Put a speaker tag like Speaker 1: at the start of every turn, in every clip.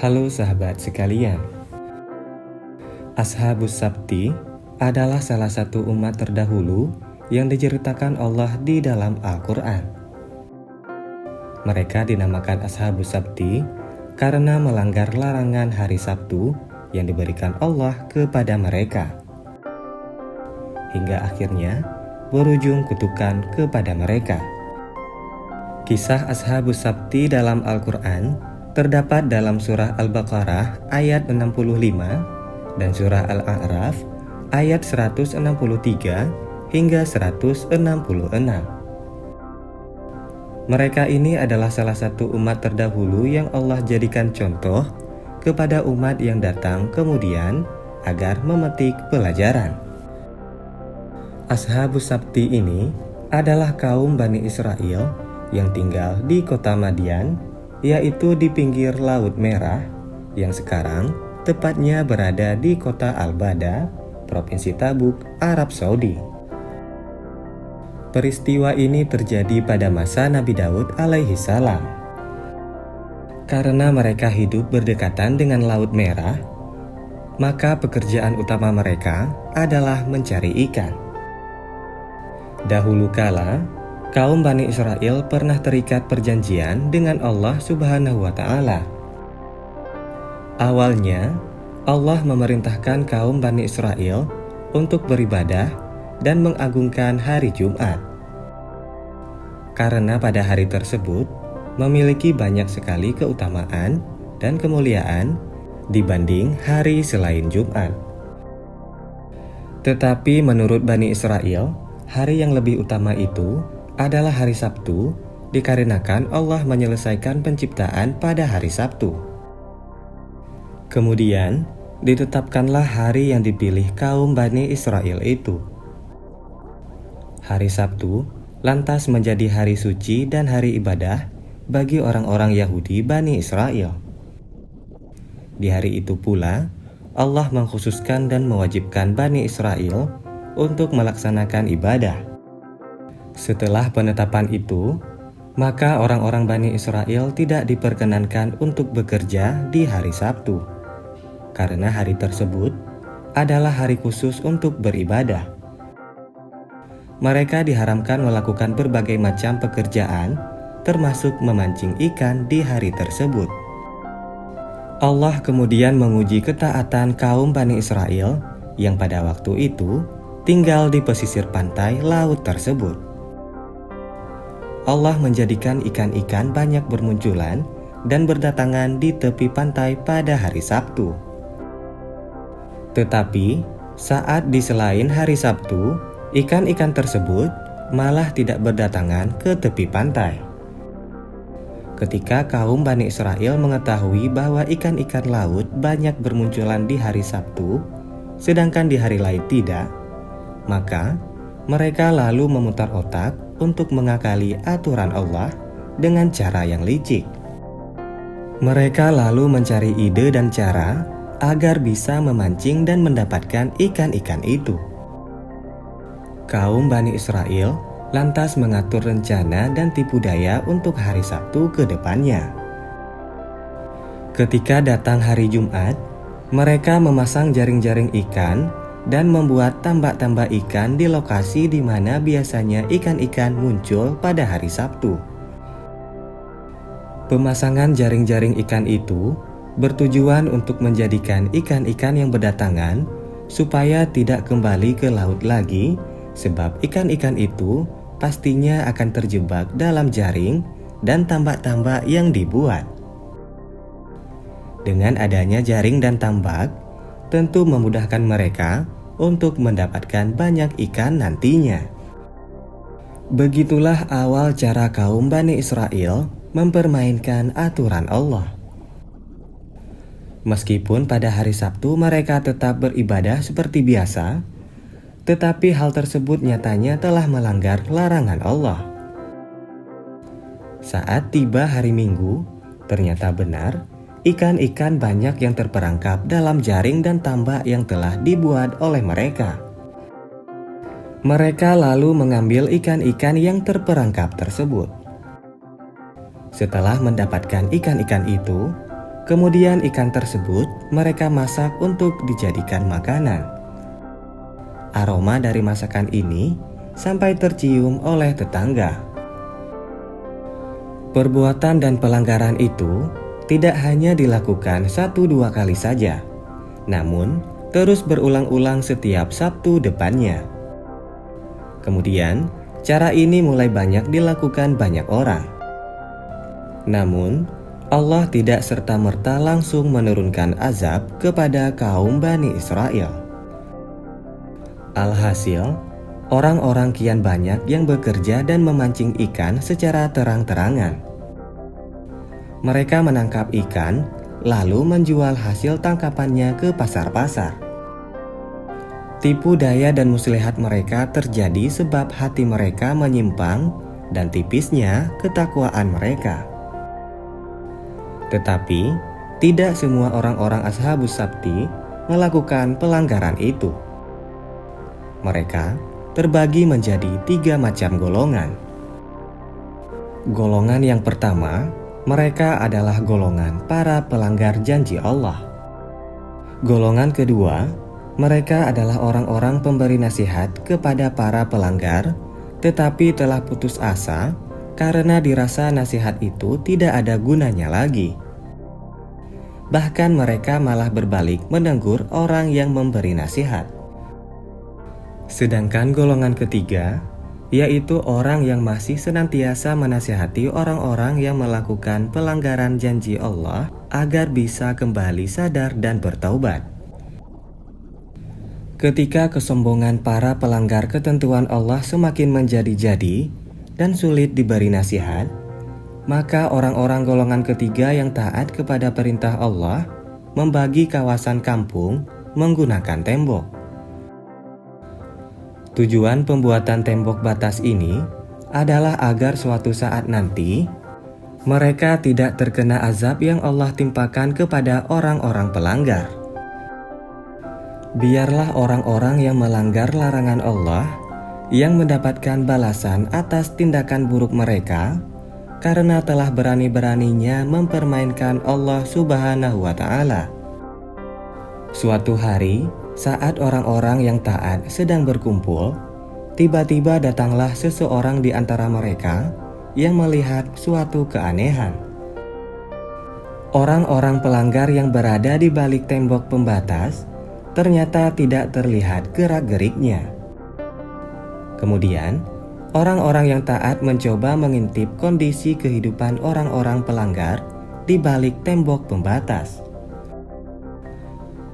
Speaker 1: Halo sahabat sekalian, Ashabus Sabti adalah salah satu umat terdahulu yang diceritakan Allah di dalam Al-Quran. Mereka dinamakan Ashabus Sabti karena melanggar larangan hari Sabtu yang diberikan Allah kepada mereka. Hingga akhirnya berujung kutukan kepada mereka. Kisah Ashabus Sabti dalam Al-Quran terdapat dalam surah Al-Baqarah ayat 65 dan surah Al-A'raf ayat 163 hingga 166. Mereka ini adalah salah satu umat terdahulu yang Allah jadikan contoh kepada umat yang datang kemudian agar memetik pelajaran. Ashabus Sabti ini adalah kaum Bani Israel yang tinggal di kota Madian, yaitu di pinggir Laut Merah, yang sekarang tepatnya berada di kota Al-Bada, Provinsi Tabuk, Arab Saudi. Peristiwa ini terjadi pada masa Nabi Daud alaihi salam. Karena mereka hidup berdekatan dengan Laut Merah, maka pekerjaan utama mereka adalah mencari ikan. Dahulu kala, kaum Bani Israel pernah terikat perjanjian dengan Allah Subhanahu wa Ta'ala. Awalnya, Allah memerintahkan kaum Bani Israel untuk beribadah dan mengagungkan hari Jumat. Karena pada hari tersebut memiliki banyak sekali keutamaan dan kemuliaan dibanding hari selain Jumat. Tetapi menurut Bani Israel, hari yang lebih utama itu adalah hari Sabtu, dikarenakan Allah menyelesaikan penciptaan pada hari Sabtu. Kemudian, ditetapkanlah hari yang dipilih kaum Bani Israel itu. Hari Sabtu lantas menjadi hari suci dan hari ibadah bagi orang-orang Yahudi Bani Israel. Di hari itu pula, Allah mengkhususkan dan mewajibkan Bani Israel untuk melaksanakan ibadah. Setelah penetapan itu, maka orang-orang Bani Israel tidak diperkenankan untuk bekerja di hari Sabtu, karena hari tersebut adalah hari khusus untuk beribadah. Mereka diharamkan melakukan berbagai macam pekerjaan, termasuk memancing ikan di hari tersebut. Allah kemudian menguji ketaatan kaum Bani Israel yang pada waktu itu tinggal di pesisir pantai laut tersebut. Allah menjadikan ikan-ikan banyak bermunculan dan berdatangan di tepi pantai pada hari Sabtu. Tetapi saat di selain hari Sabtu, ikan-ikan tersebut malah tidak berdatangan ke tepi pantai. Ketika kaum Bani Israel mengetahui bahwa ikan-ikan laut banyak bermunculan di hari Sabtu, sedangkan di hari lain tidak, maka mereka lalu memutar otak untuk mengakali aturan Allah dengan cara yang licik. Mereka lalu mencari ide dan cara agar bisa memancing dan mendapatkan ikan-ikan itu. Kaum Bani Israel lantas mengatur rencana dan tipu daya untuk hari Sabtu ke depannya. Ketika datang hari Jumat, mereka memasang jaring-jaring ikan dan membuat tambak-tambak ikan di lokasi di mana biasanya ikan-ikan muncul pada hari Sabtu. Pemasangan jaring-jaring ikan itu bertujuan untuk menjadikan ikan-ikan yang berdatangan supaya tidak kembali ke laut lagi, sebab ikan-ikan itu pastinya akan terjebak dalam jaring dan tambak-tambak yang dibuat. Dengan adanya jaring dan tambak, tentu memudahkan mereka untuk mendapatkan banyak ikan nantinya. Begitulah awal cara kaum Bani Israel mempermainkan aturan Allah. Meskipun pada hari Sabtu mereka tetap beribadah seperti biasa, tetapi hal tersebut nyatanya telah melanggar larangan Allah. Saat tiba hari Minggu, ternyata benar ikan-ikan banyak yang terperangkap dalam jaring dan tambak yang telah dibuat oleh mereka. Mereka lalu mengambil ikan-ikan yang terperangkap tersebut. Setelah mendapatkan ikan-ikan itu, Kemudian ikan tersebut mereka masak untuk dijadikan makanan. Aroma dari masakan ini sampai tercium oleh tetangga. Perbuatan dan pelanggaran itu tidak hanya dilakukan 1-2 kali saja, namun terus berulang-ulang setiap Sabtu depannya. Kemudian, cara ini mulai banyak dilakukan banyak orang. Namun, Allah tidak serta-merta langsung menurunkan azab kepada kaum Bani Israel. Alhasil, orang-orang kian banyak yang bekerja dan memancing ikan secara terang-terangan. Mereka menangkap ikan, lalu menjual hasil tangkapannya ke pasar-pasar. Tipu daya dan muslihat mereka terjadi sebab hati mereka menyimpang dan tipisnya ketakwaan mereka. Tetapi, tidak semua orang-orang Ashabus Sabti melakukan pelanggaran itu. Mereka terbagi menjadi 3 macam golongan. Golongan yang pertama, mereka adalah golongan para pelanggar janji Allah. Golongan kedua, mereka adalah orang-orang pemberi nasihat kepada para pelanggar, tetapi telah putus asa karena dirasa nasihat itu tidak ada gunanya lagi. Bahkan mereka malah berbalik menegur orang yang memberi nasihat. Sedangkan golongan ketiga, yaitu orang yang masih senantiasa menasihati orang-orang yang melakukan pelanggaran janji Allah agar bisa kembali sadar dan bertaubat. Ketika kesombongan para pelanggar ketentuan Allah semakin menjadi-jadi dan sulit diberi nasihat, maka orang-orang golongan ketiga yang taat kepada perintah Allah membagi kawasan kampung menggunakan tembok. Tujuan pembuatan tembok batas ini adalah agar suatu saat nanti mereka tidak terkena azab yang Allah timpakan kepada orang-orang pelanggar. Biarlah orang-orang yang melanggar larangan Allah yang mendapatkan balasan atas tindakan buruk mereka karena telah berani-beraninya mempermainkan Allah Subhanahu wa Ta'ala. Suatu hari, saat orang-orang yang taat sedang berkumpul, tiba-tiba datanglah seseorang di antara mereka yang melihat suatu keanehan. Orang-orang pelanggar yang berada di balik tembok pembatas ternyata tidak terlihat gerak-geriknya. Kemudian, orang-orang yang taat mencoba mengintip kondisi kehidupan orang-orang pelanggar di balik tembok pembatas.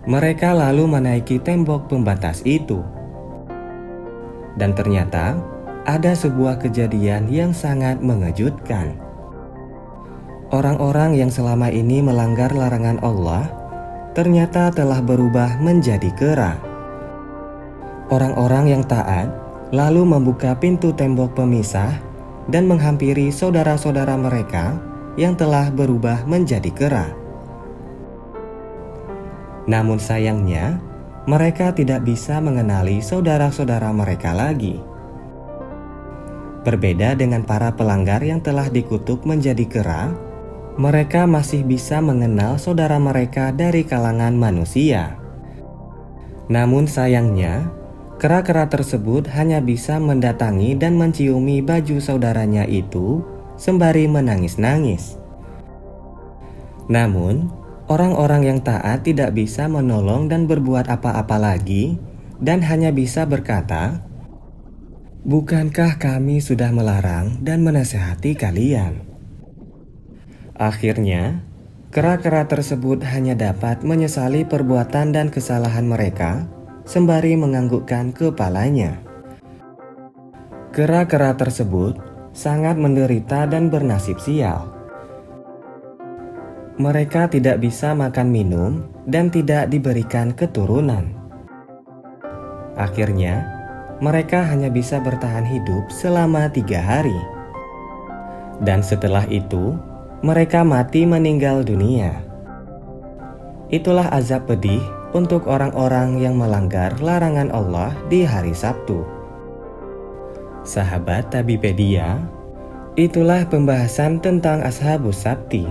Speaker 1: Mereka lalu menaiki tembok pembatas itu. Dan ternyata ada sebuah kejadian yang sangat mengejutkan. Orang-orang yang selama ini melanggar larangan Allah ternyata telah berubah menjadi kera. Orang-orang yang taat lalu membuka pintu tembok pemisah dan menghampiri saudara-saudara mereka yang telah berubah menjadi kera. Namun sayangnya, mereka tidak bisa mengenali saudara-saudara mereka lagi. Berbeda dengan para pelanggar yang telah dikutuk menjadi kera, mereka masih bisa mengenal saudara mereka dari kalangan manusia. Namun sayangnya, kera-kera tersebut hanya bisa mendatangi dan menciumi baju saudaranya itu sembari menangis-nangis. Namun, orang-orang yang taat tidak bisa menolong dan berbuat apa-apa lagi dan hanya bisa berkata, "Bukankah kami sudah melarang dan menasihati kalian?" Akhirnya, kera-kera tersebut hanya dapat menyesali perbuatan dan kesalahan mereka sembari menganggukkan kepalanya. Kera-kera tersebut sangat menderita dan bernasib sial. Mereka tidak bisa makan minum dan tidak diberikan keturunan. Akhirnya, mereka hanya bisa bertahan hidup selama 3 hari. Dan setelah itu, mereka mati meninggal dunia. Itulah azab pedih untuk orang-orang yang melanggar larangan Allah di hari Sabtu. Sahabat Tabipedia, itulah pembahasan tentang Ashabus Sabti.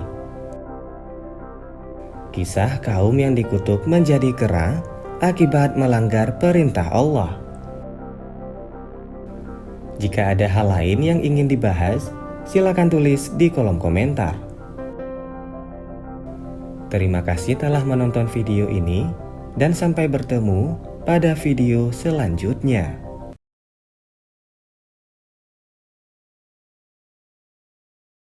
Speaker 1: Kisah kaum yang dikutuk menjadi kera akibat melanggar perintah Allah. Jika ada hal lain yang ingin dibahas, silakan tulis di kolom komentar. Terima kasih telah menonton video ini, dan sampai bertemu pada video selanjutnya.